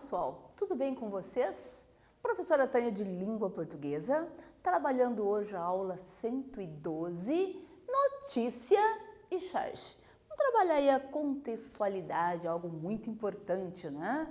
pessoal, tudo bem com vocês? Professora Tânia de Língua Portuguesa, trabalhando hoje a aula 112, notícia e charge. Vamos trabalhar aí a contextualidade, algo muito importante, né?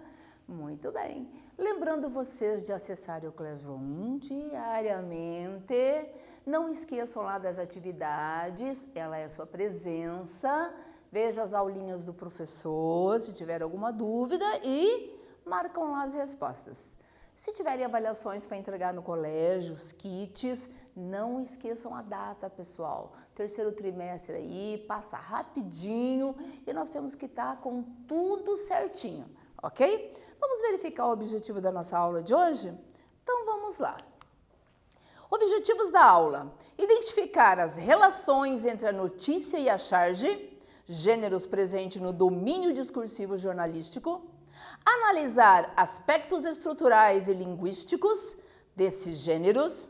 Muito bem. Lembrando vocês de acessarem o Classroom diariamente. Não esqueçam lá das atividades, ela é a sua presença. Veja as aulinhas do professor, se tiver alguma dúvida, e marcam lá as respostas. Se tiverem avaliações para entregar no colégio, os kits, não esqueçam a data, pessoal. Terceiro trimestre aí, passa rapidinho e nós temos que estar com tudo certinho, ok? Vamos verificar o objetivo da nossa aula de hoje? Então vamos lá. Objetivos da aula: identificar as relações entre a notícia e a charge, gêneros presentes no domínio discursivo jornalístico, analisar aspectos estruturais e linguísticos desses gêneros,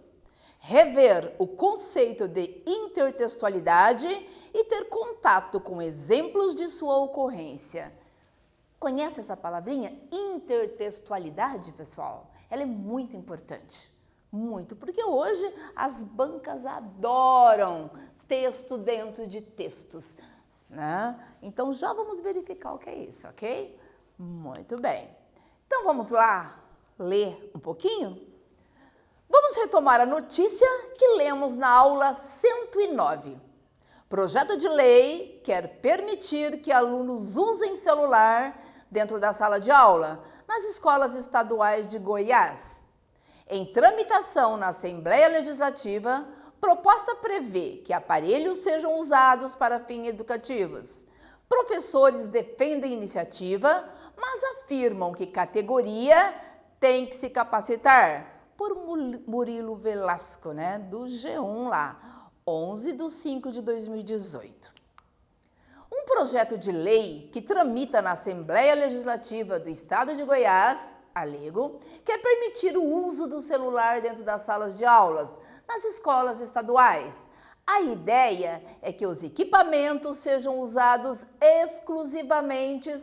rever o conceito de intertextualidade e ter contato com exemplos de sua ocorrência. Conhece essa palavrinha? Intertextualidade, pessoal? Ela é muito importante. Muito, porque hoje as bancas adoram texto dentro de textos, né? Então já vamos verificar o que é isso, ok? Muito bem. Então vamos lá ler um pouquinho? Vamos retomar a notícia que lemos na aula 109. Projeto de lei quer permitir que alunos usem celular dentro da sala de aula nas escolas estaduais de Goiás. Em tramitação na Assembleia Legislativa, proposta prevê que aparelhos sejam usados para fins educativos. Professores defendem a iniciativa, mas afirmam que categoria tem que se capacitar. Por Murilo Velasco, né, do G1 lá, 11/5/2018. Um projeto de lei que tramita na Assembleia Legislativa do Estado de Goiás, Alego, quer permitir o uso do celular dentro das salas de aulas, nas escolas estaduais. A ideia é que os equipamentos sejam usados exclusivamente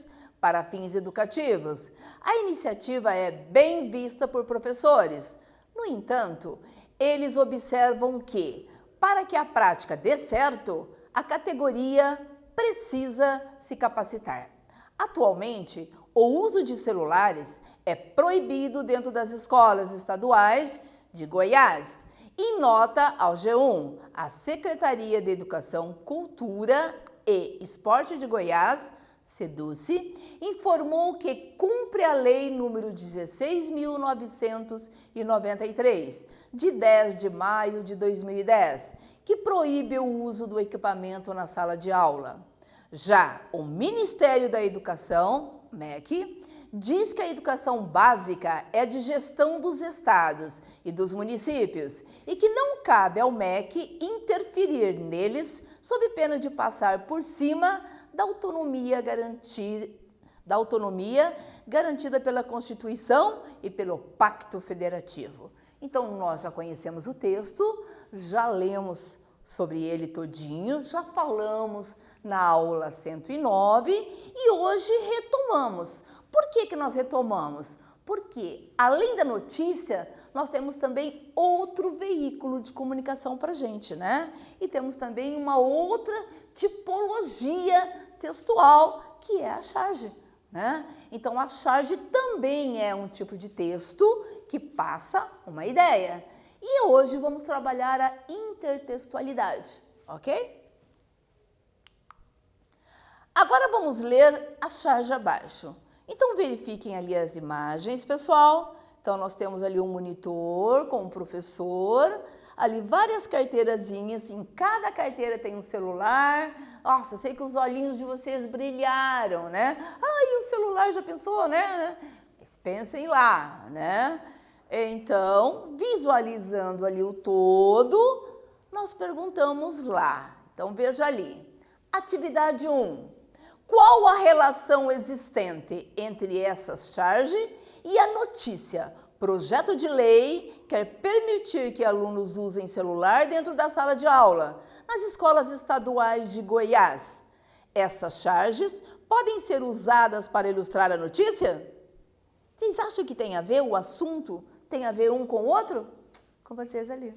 para fins educativos. A iniciativa é bem vista por professores. No entanto, eles observam que, para que a prática dê certo, a categoria precisa se capacitar. Atualmente, o uso de celulares é proibido dentro das escolas estaduais de Goiás. Em nota ao G1, a Secretaria de Educação, Cultura e Esporte de Goiás, SEDUC, informou que cumpre a Lei número 16.993, de 10 de maio de 2010, que proíbe o uso do equipamento na sala de aula. Já o Ministério da Educação, MEC, diz que a educação básica é de gestão dos estados e dos municípios e que não cabe ao MEC interferir neles sob pena de passar por cima da autonomia garantida pela Constituição e pelo Pacto Federativo. Então, nós já conhecemos o texto, já lemos sobre ele todinho, já falamos na aula 109 e hoje retomamos. Por que nós retomamos? Porque, além da notícia, nós temos também outro veículo de comunicação para a gente, né? E temos também uma outra tipologia textual, que é a charge, né? Então, a charge também é um tipo de texto que passa uma ideia. E hoje vamos trabalhar a intertextualidade, ok? Agora vamos ler a charge abaixo. Então, verifiquem ali as imagens, pessoal. Então, nós temos ali um monitor com o professor, ali várias carteirazinhas, em cada carteira tem um celular. Nossa, eu sei que os olhinhos de vocês brilharam, né? E o celular, já pensou, né? Mas pensem lá, né? Então, visualizando ali o todo, nós perguntamos lá. Então, veja ali. Atividade 1. Qual a relação existente entre essa charge e a notícia? Projeto de lei quer permitir que alunos usem celular dentro da sala de aula, nas escolas estaduais de Goiás. Essas charges podem ser usadas para ilustrar a notícia? Vocês acham que tem a ver o assunto? Tem a ver um com o outro? Com vocês ali.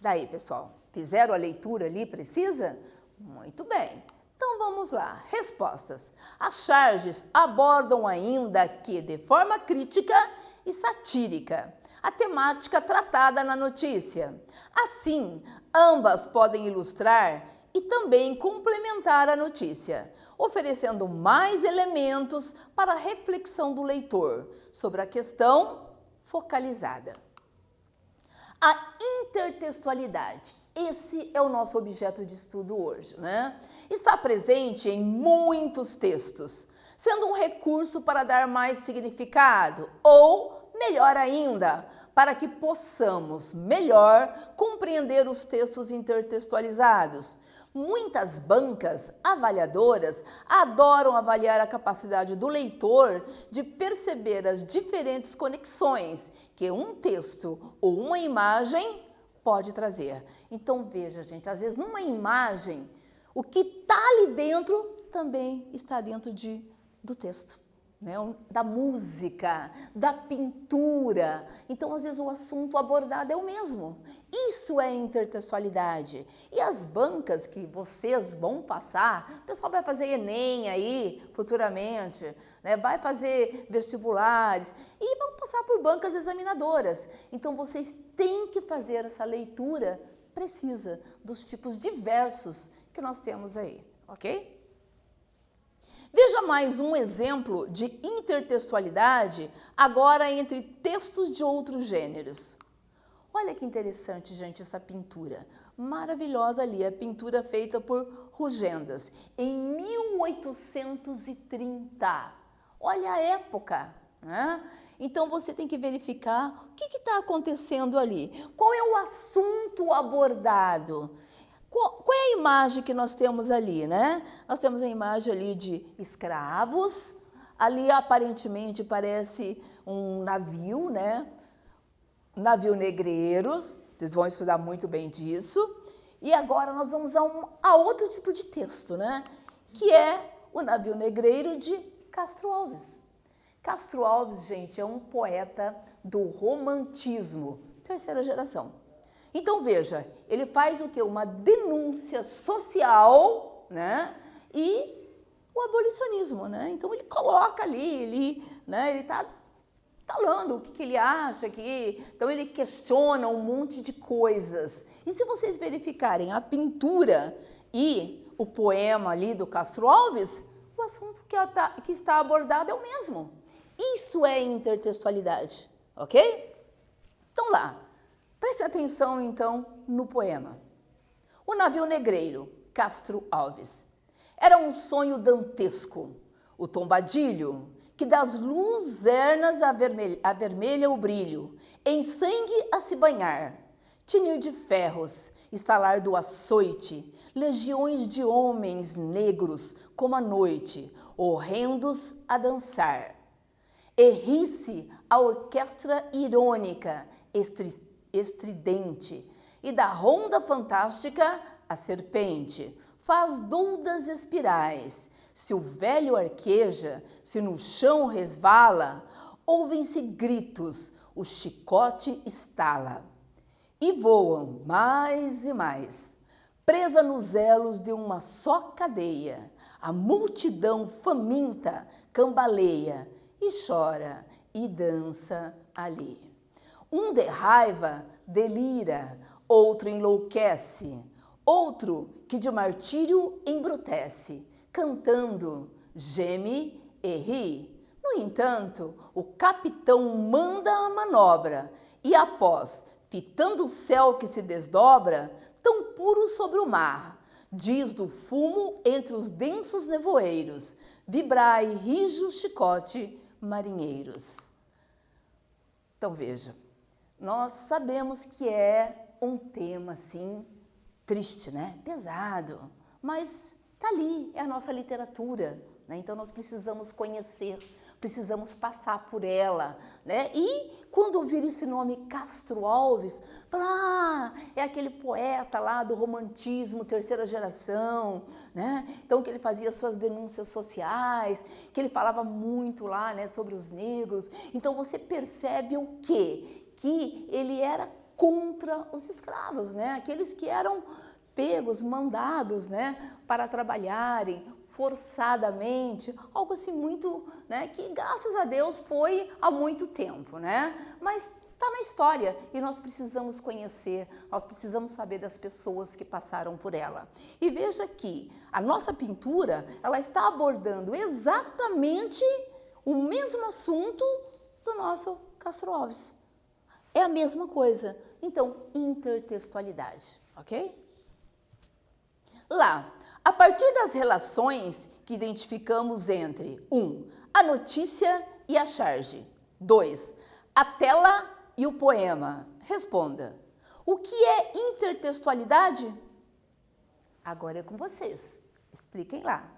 Daí, pessoal, fizeram a leitura ali, precisa? Muito bem. Então vamos lá. Respostas. As charges abordam ainda que de forma crítica e satírica a temática tratada na notícia. Assim, ambas podem ilustrar e também complementar a notícia, oferecendo mais elementos para a reflexão do leitor sobre a questão focalizada. A intertextualidade, esse é o nosso objeto de estudo hoje, né? Está presente em muitos textos, sendo um recurso para dar mais significado ou, melhor ainda, para que possamos melhor compreender os textos intertextualizados, Muitas bancas avaliadoras adoram avaliar a capacidade do leitor de perceber as diferentes conexões que um texto ou uma imagem pode trazer. Então veja, gente, às vezes numa imagem, o que está ali dentro também está dentro do texto, né? Da música, da pintura. Então, às vezes, o assunto abordado é o mesmo. Isso é intertextualidade. E as bancas que vocês vão passar, o pessoal vai fazer Enem aí futuramente, né? Vai fazer vestibulares e vão passar por bancas examinadoras. Então, vocês têm que fazer essa leitura precisa dos tipos diversos que nós temos aí, ok? Veja mais um exemplo de intertextualidade agora entre textos de outros gêneros. Olha que interessante, gente, essa pintura. Maravilhosa ali, a pintura feita por Rugendas, em 1830. Olha a época, né? Então, você tem que verificar o que está acontecendo ali. Qual é o assunto abordado? Qual é a imagem que nós temos ali, né? Nós temos a imagem ali de escravos, ali aparentemente parece um navio, né? Um navio negreiro, vocês vão estudar muito bem disso. E agora nós vamos a outro tipo de texto, né? Que é o navio negreiro de Castro Alves. Castro Alves, gente, é um poeta do romantismo, terceira geração. Então, veja, ele faz o quê? Uma denúncia social, né? E o abolicionismo, né? Então, ele coloca ali, ele está falando o que ele acha que... Então, ele questiona um monte de coisas. E se vocês verificarem a pintura e o poema ali do Castro Alves, o assunto que está abordado é o mesmo. Isso é intertextualidade, ok? Então, lá. Preste atenção, então, no poema. O navio negreiro, Castro Alves. Era um sonho dantesco. O tombadilho, que das luzernas avermelha o brilho, em sangue a se banhar. Tinir de ferros, estalar do açoite, legiões de homens negros, como a noite, horrendos a dançar. E ri-se a orquestra irônica, estridente, e da ronda fantástica a serpente faz doudas espirais. Se o velho arqueja, se no chão resvala, ouvem-se gritos, o chicote estala. E voam mais e mais, presa nos elos de uma só cadeia, a multidão faminta cambaleia e chora e dança ali. Um de raiva delira, outro enlouquece, outro que de martírio embrutece, cantando, geme e ri. No entanto, o capitão manda a manobra e após, fitando o céu que se desdobra, tão puro sobre o mar, diz do fumo entre os densos nevoeiros, vibrai rijo chicote, marinheiros. Então veja, nós sabemos que é um tema assim triste, né? Pesado, mas tá ali, é a nossa literatura, né? Então nós precisamos conhecer, precisamos passar por ela, né? E quando ouvir esse nome Castro Alves, falar, é aquele poeta lá do romantismo, terceira geração, né? Então que ele fazia suas denúncias sociais, que ele falava muito lá, né, sobre os negros. Então você percebe o quê? Que ele era contra os escravos, né? Aqueles que eram pegos, mandados, né, para trabalharem forçadamente, algo assim muito, né, que graças a Deus foi há muito tempo, né? Mas está na história e nós precisamos conhecer, nós precisamos saber das pessoas que passaram por ela. E veja que a nossa pintura, ela está abordando exatamente o mesmo assunto do nosso Castro Alves. É a mesma coisa. Então, intertextualidade, ok? Lá, a partir das relações que identificamos entre 1. A notícia e a charge. 2. A tela e o poema. Responda. O que é intertextualidade? Agora é com vocês. Expliquem lá.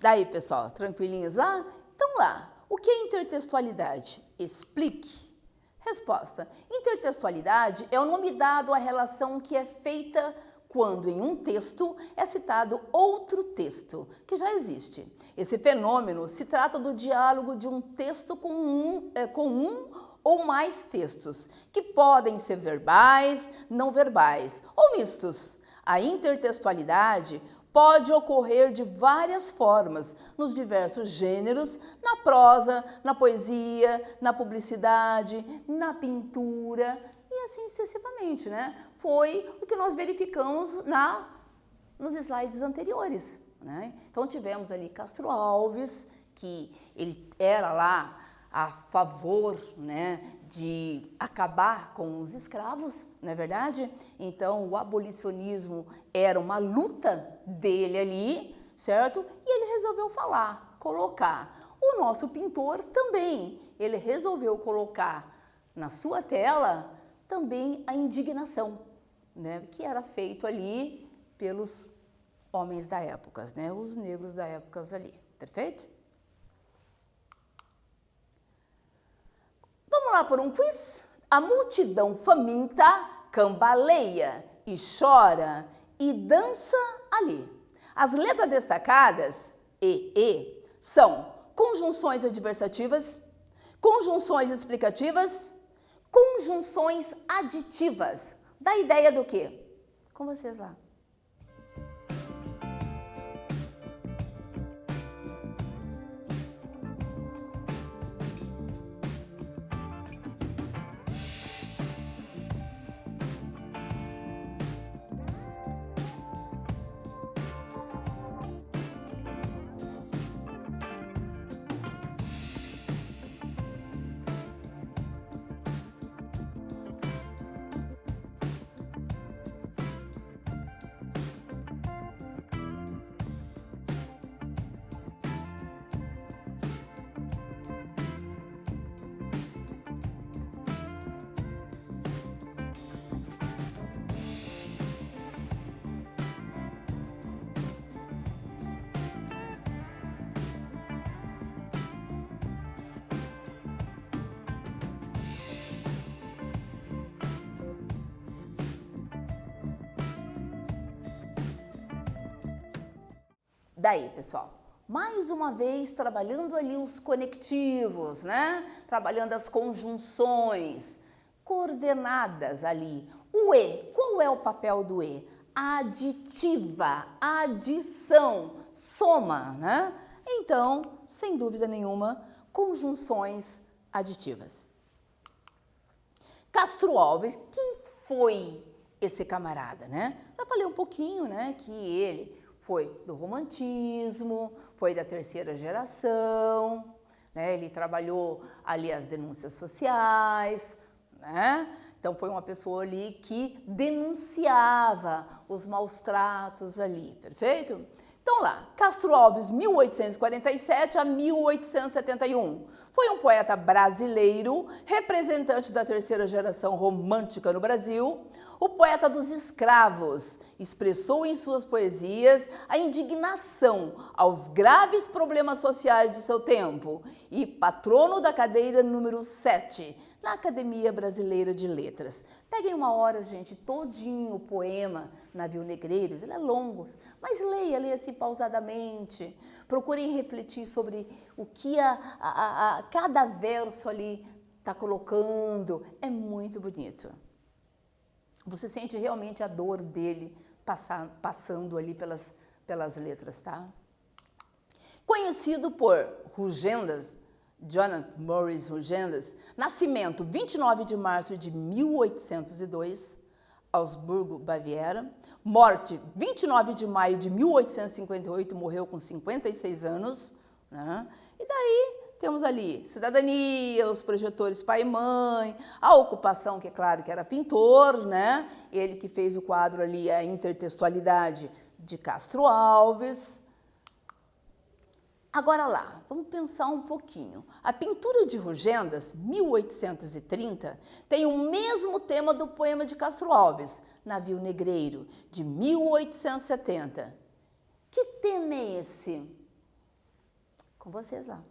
Daí, pessoal, tranquilinhos lá? Então lá, o que é intertextualidade? Explique. Resposta: intertextualidade é o nome dado à relação que é feita quando em um texto é citado outro texto que já existe. Esse fenômeno se trata do diálogo de um texto com um ou mais textos, que podem ser verbais, não verbais ou mistos. A intertextualidade pode ocorrer de várias formas, nos diversos gêneros, na prosa, na poesia, na publicidade, na pintura e assim sucessivamente, né? Foi o que nós verificamos nos slides anteriores, né? Então tivemos ali Castro Alves, que ele era lá a favor, né, de acabar com os escravos, não é verdade? Então, o abolicionismo era uma luta dele ali, certo? E ele resolveu colocar. O nosso pintor também, ele resolveu colocar na sua tela também a indignação, né? Que era feito ali pelos homens da época, né? Os negros da época ali, perfeito? Vamos lá por um quiz? A multidão faminta cambaleia e chora e dança ali. As letras destacadas, e, são conjunções adversativas, conjunções explicativas, conjunções aditivas. Dá ideia do quê? Com vocês lá. Daí, pessoal, mais uma vez trabalhando ali os conectivos, né? Trabalhando as conjunções, coordenadas ali. O E, qual é o papel do E? Aditiva, adição, soma, né? Então, sem dúvida nenhuma, conjunções aditivas. Castro Alves, quem foi esse camarada, né? Já falei um pouquinho, né, que ele foi do romantismo, foi da terceira geração, né? Ele trabalhou ali as denúncias sociais, né? Então foi uma pessoa ali que denunciava os maus tratos ali, perfeito? Então lá, Castro Alves, 1847 a 1871. Foi um poeta brasileiro, representante da terceira geração romântica no Brasil. O poeta dos escravos expressou em suas poesias a indignação aos graves problemas sociais de seu tempo e patrono da cadeira número 7 na Academia Brasileira de Letras. Peguem uma hora, gente, todinho o poema Navio Negreiros, ele é longo, mas leia-se pausadamente. Procurem refletir sobre o que cada verso ali está colocando. É muito bonito. Você sente realmente a dor dele passando ali pelas letras, tá? Conhecido por Rugendas, Jonathan Morris Rugendas, nascimento 29 de março de 1802, Augsburgo, Baviera. Morte 29 de maio de 1858, morreu com 56 anos, né? E daí temos ali cidadania, os projetores pai e mãe, a ocupação, que é claro que era pintor, né? Ele que fez o quadro ali, a intertextualidade de Castro Alves. Agora lá, vamos pensar um pouquinho. A pintura de Rugendas, 1830, tem o mesmo tema do poema de Castro Alves, Navio Negreiro, de 1870. Que tema é esse? Com vocês lá.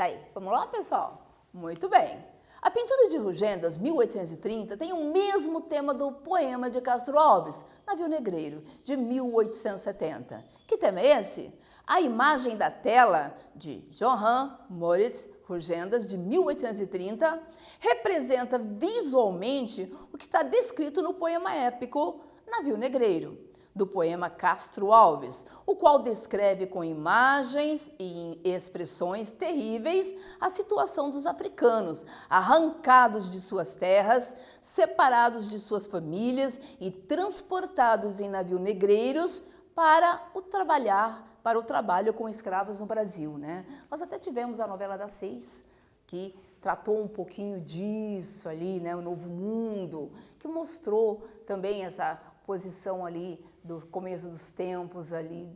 Daí, vamos lá, pessoal? Muito bem. A pintura de Rugendas, 1830, tem o mesmo tema do poema de Castro Alves, Navio Negreiro, de 1870. Que tema é esse? A imagem da tela de Johann Moritz Rugendas, de 1830, representa visualmente o que está descrito no poema épico Navio Negreiro, do poema Castro Alves, o qual descreve com imagens e expressões terríveis a situação dos africanos, arrancados de suas terras, separados de suas famílias e transportados em navios negreiros para o trabalho com escravos no Brasil, né? Nós até tivemos a novela das 6, que tratou um pouquinho disso ali, né? O Novo Mundo, que mostrou também essa posição ali do começo dos tempos ali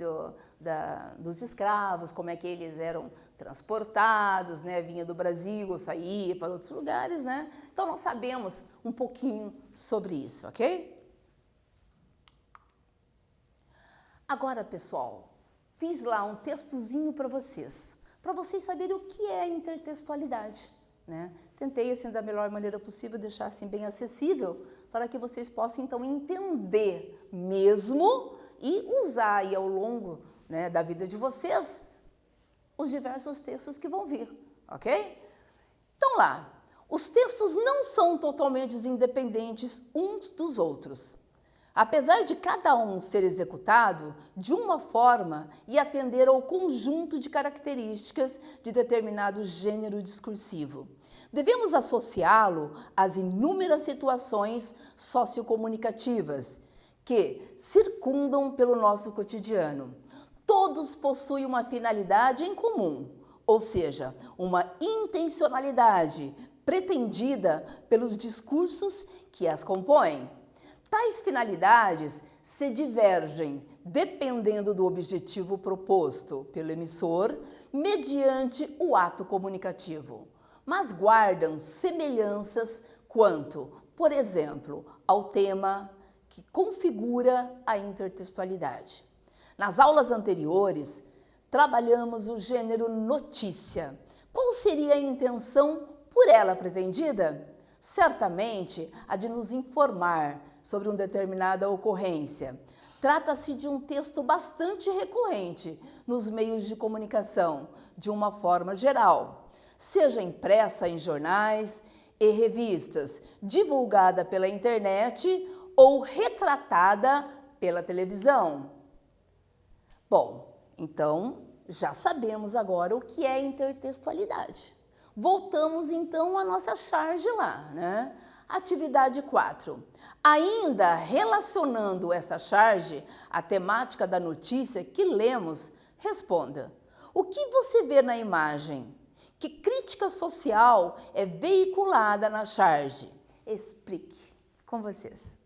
dos escravos, como é que eles eram transportados, né? Vinha do Brasil ou saía para outros lugares, né? Então nós sabemos um pouquinho sobre isso, ok? Agora, pessoal, fiz lá um textozinho para vocês saberem o que é intertextualidade, né? Tentei, assim, da melhor maneira possível, deixar assim bem acessível, para que vocês possam, então, entender mesmo e usar aí ao longo, né, da vida de vocês os diversos textos que vão vir, ok? Então lá, os textos não são totalmente independentes uns dos outros. Apesar de cada um ser executado de uma forma e atender ao conjunto de características de determinado gênero discursivo, devemos associá-lo às inúmeras situações sociocomunicativas que circundam pelo nosso cotidiano. Todos possuem uma finalidade em comum, ou seja, uma intencionalidade pretendida pelos discursos que as compõem. Tais finalidades se divergem dependendo do objetivo proposto pelo emissor mediante o ato comunicativo, mas guardam semelhanças quanto, por exemplo, ao tema que configura a intertextualidade. Nas aulas anteriores, trabalhamos o gênero notícia. Qual seria a intenção por ela pretendida? Certamente a de nos informar sobre uma determinada ocorrência. Trata-se de um texto bastante recorrente nos meios de comunicação, de uma forma geral, seja impressa em jornais e revistas, divulgada pela internet ou retratada pela televisão. Bom, então já sabemos agora o que é intertextualidade. Voltamos então à nossa charge lá, né? Atividade 4. Ainda relacionando essa charge à temática da notícia que lemos, responda: o que você vê na imagem? Que crítica social é veiculada na charge? Explique. Com vocês.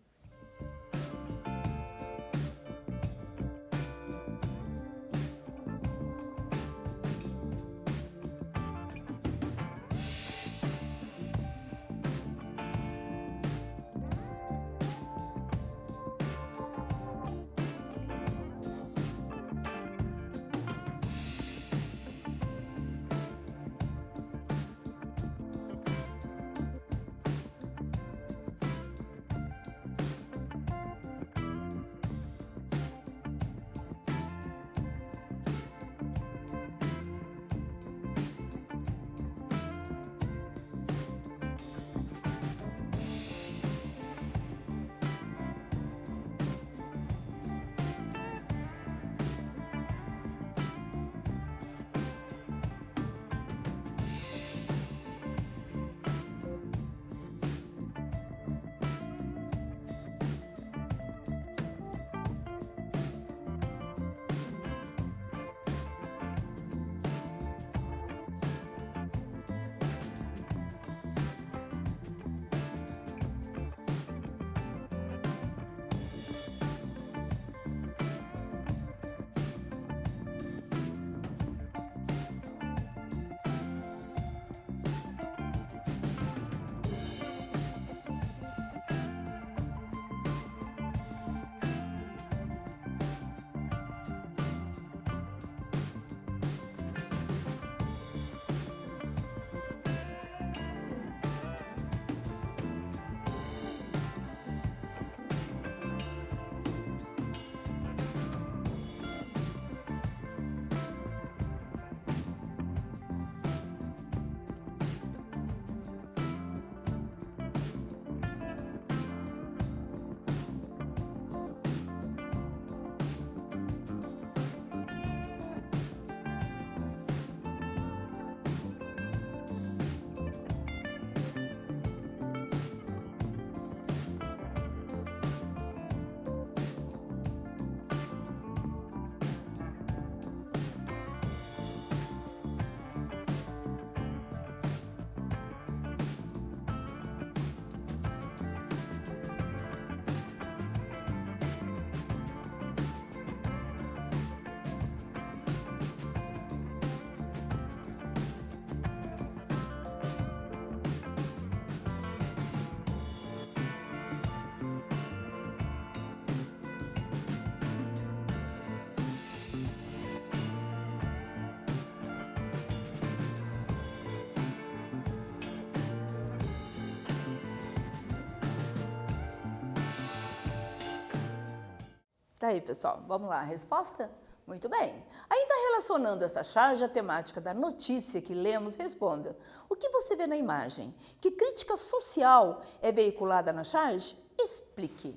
Daí, pessoal, vamos lá, a resposta? Muito bem. Ainda relacionando essa charge à temática da notícia que lemos, responda. O que você vê na imagem? Que crítica social é veiculada na charge? Explique.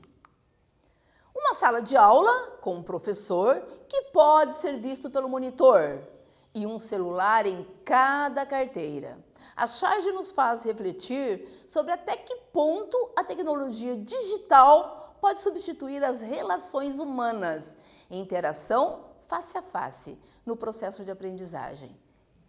Uma sala de aula com um professor que pode ser visto pelo monitor e um celular em cada carteira. A charge nos faz refletir sobre até que ponto a tecnologia digital pode substituir as relações humanas em interação face a face no processo de aprendizagem.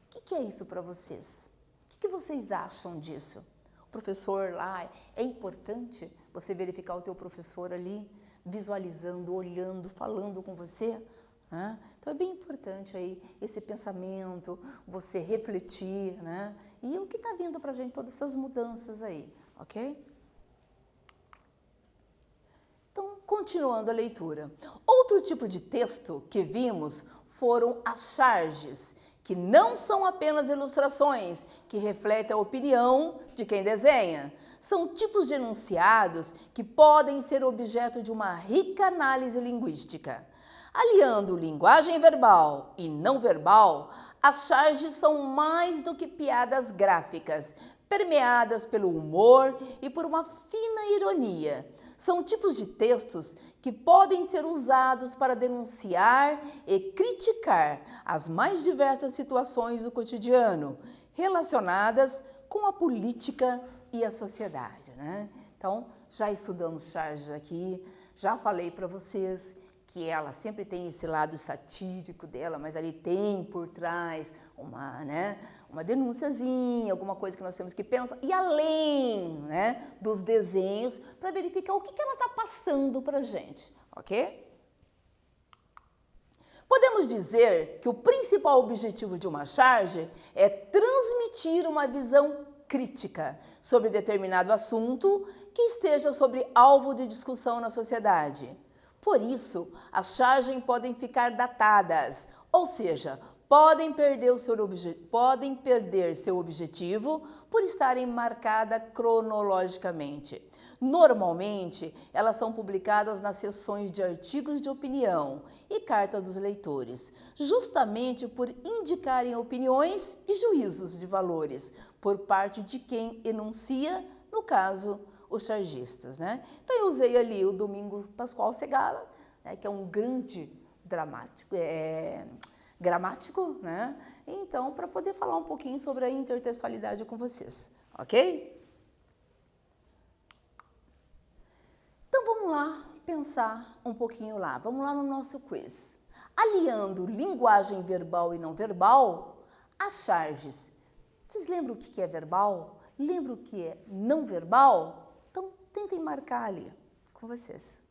O que é isso para vocês? O que vocês acham disso? O professor lá, é importante você verificar o teu professor ali, visualizando, olhando, falando com você, né? Então é bem importante aí esse pensamento, você refletir, né? E o que está vindo para a gente, todas essas mudanças aí, ok? Então, continuando a leitura. Outro tipo de texto que vimos foram as charges, que não são apenas ilustrações que refletem a opinião de quem desenha. São tipos de enunciados que podem ser objeto de uma rica análise linguística. Aliando linguagem verbal e não verbal, as charges são mais do que piadas gráficas, permeadas pelo humor e por uma fina ironia. São tipos de textos que podem ser usados para denunciar e criticar as mais diversas situações do cotidiano, relacionadas com a política e a sociedade, né? Então, já estudamos charges aqui, já falei para vocês que ela sempre tem esse lado satírico dela, mas ali tem por trás uma denúnciazinha, alguma coisa que nós temos que pensar, e além, né, dos desenhos, para verificar o que ela está passando para a gente, ok? Podemos dizer que o principal objetivo de uma charge é transmitir uma visão crítica sobre determinado assunto que esteja sobre alvo de discussão na sociedade. Por isso, as charges podem ficar datadas, ou seja, podem perder seu objetivo por estarem marcadas cronologicamente. Normalmente, elas são publicadas nas seções de artigos de opinião e cartas dos leitores, justamente por indicarem opiniões e juízos de valores por parte de quem enuncia, no caso, os chargistas, né? Então, eu usei ali o Domingo Pascoal Segala, né, que é um grande gramático, né? Então, para poder falar um pouquinho sobre a intertextualidade com vocês, ok? Então, vamos lá pensar um pouquinho lá. Vamos lá no nosso quiz. Aliando linguagem verbal e não verbal, as charges. Vocês lembram o que é verbal? Lembram o que é não verbal? Então, tentem marcar ali com vocês.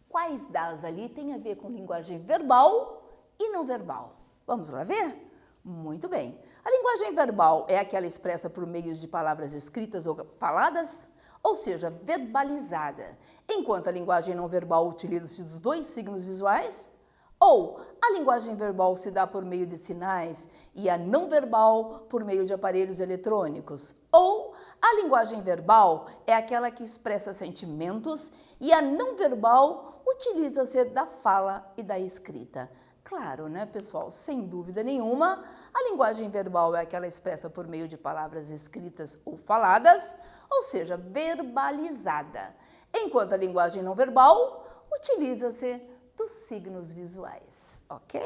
Quais das ali têm a ver com linguagem verbal e não verbal? Vamos lá ver? Muito bem. A linguagem verbal é aquela expressa por meio de palavras escritas ou faladas, ou seja, verbalizada, enquanto a linguagem não verbal utiliza-se dos dois signos visuais, ou a linguagem verbal se dá por meio de sinais e a não verbal por meio de aparelhos eletrônicos, ou a linguagem verbal é aquela que expressa sentimentos e a não verbal utiliza-se da fala e da escrita. Claro, né, pessoal? Sem dúvida nenhuma, a linguagem verbal é aquela expressa por meio de palavras escritas ou faladas, ou seja, verbalizada. Enquanto a linguagem não verbal utiliza-se dos signos visuais, ok?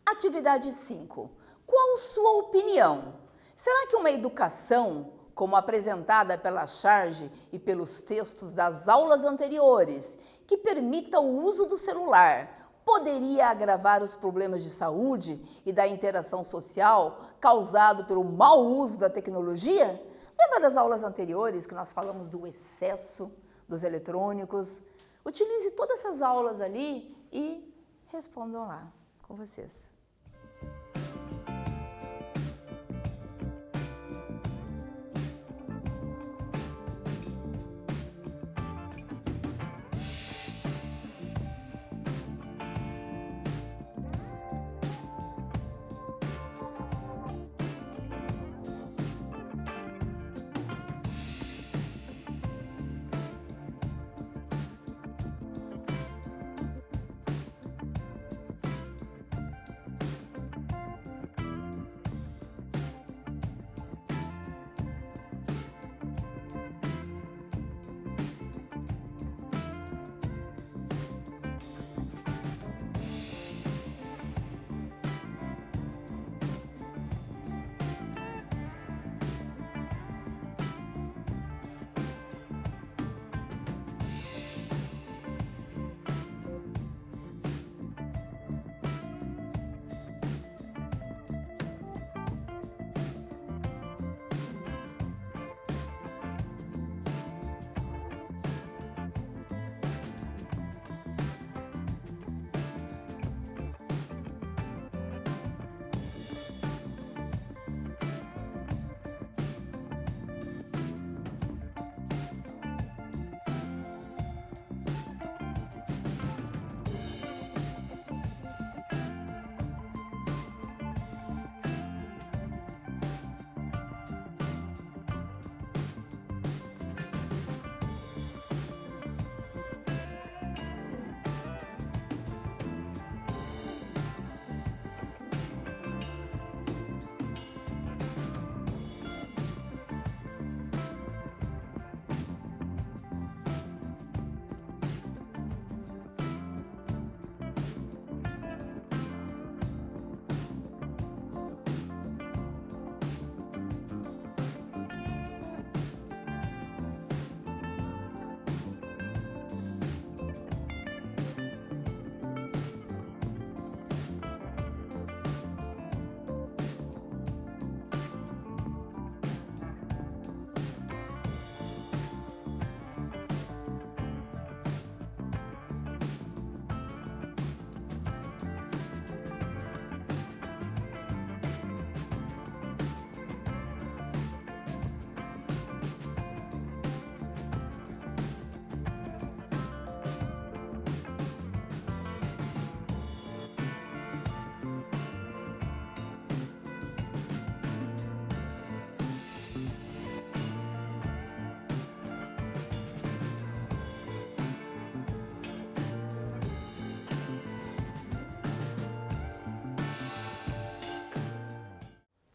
Atividade 5. Qual sua opinião? Será que uma educação, como apresentada pela Charge e pelos textos das aulas anteriores, que permita o uso do celular, poderia agravar os problemas de saúde e da interação social causado pelo mau uso da tecnologia? Lembra das aulas anteriores que nós falamos do excesso dos eletrônicos? Utilize todas essas aulas ali e respondam lá com vocês.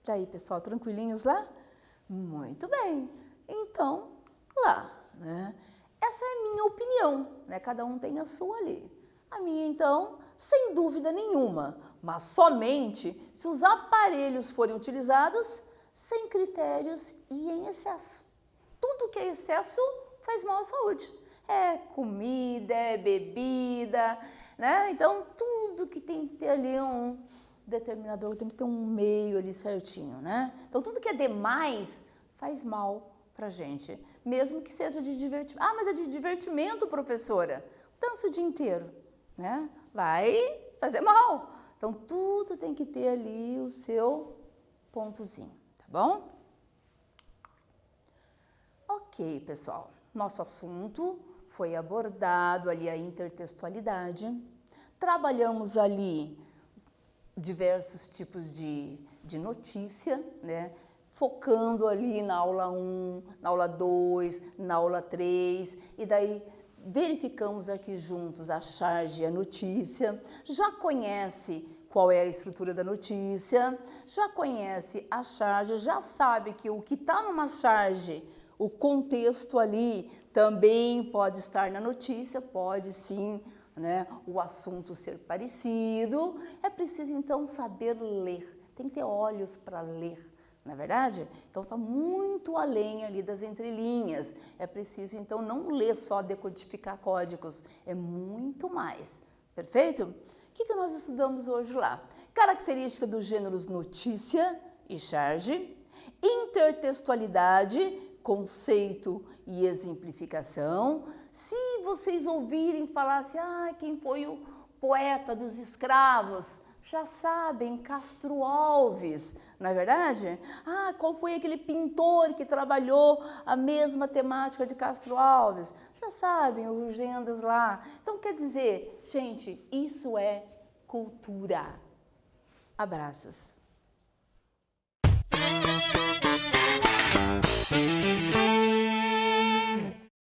E aí, pessoal, tranquilinhos lá? Muito bem. Então, lá, né? Essa é a minha opinião, né? Cada um tem a sua ali. A minha, então, sem dúvida nenhuma, mas somente se os aparelhos forem utilizados sem critérios e em excesso. Tudo que é excesso faz mal à saúde. É comida, é bebida, né? Então, tudo que tem que ter ali um determinador, tem que ter um meio ali certinho, né? Então, tudo que é demais faz mal pra gente, mesmo que seja de divertimento. Ah, mas é de divertimento, professora. Dança o dia inteiro, né? Vai fazer mal. Então, tudo tem que ter ali o seu pontozinho, tá bom? Ok, pessoal. Nosso assunto foi abordado ali a intertextualidade. Trabalhamos ali diversos tipos de notícia, né? Focando ali na aula 1, na aula 2, na aula 3, e daí verificamos aqui juntos a charge e a notícia. Já conhece qual é a estrutura da notícia, já conhece a charge, já sabe que o que está numa charge, O contexto ali também pode estar na notícia, pode sim, né, o assunto ser parecido. É preciso então saber ler, tem que ter olhos para ler, não é verdade? Então está muito além ali das entrelinhas. É preciso então não ler só decodificar códigos, é muito mais. Perfeito? O que nós estudamos hoje lá? Característica dos gêneros notícia e charge, intertextualidade, conceito e exemplificação. Se vocês ouvirem falar assim, quem foi o poeta dos escravos? Já sabem, Castro Alves, não é verdade? Qual foi aquele pintor que trabalhou a mesma temática de Castro Alves? Já sabem, o Rugendas lá. Então, quer dizer, gente, isso é cultura. Abraços.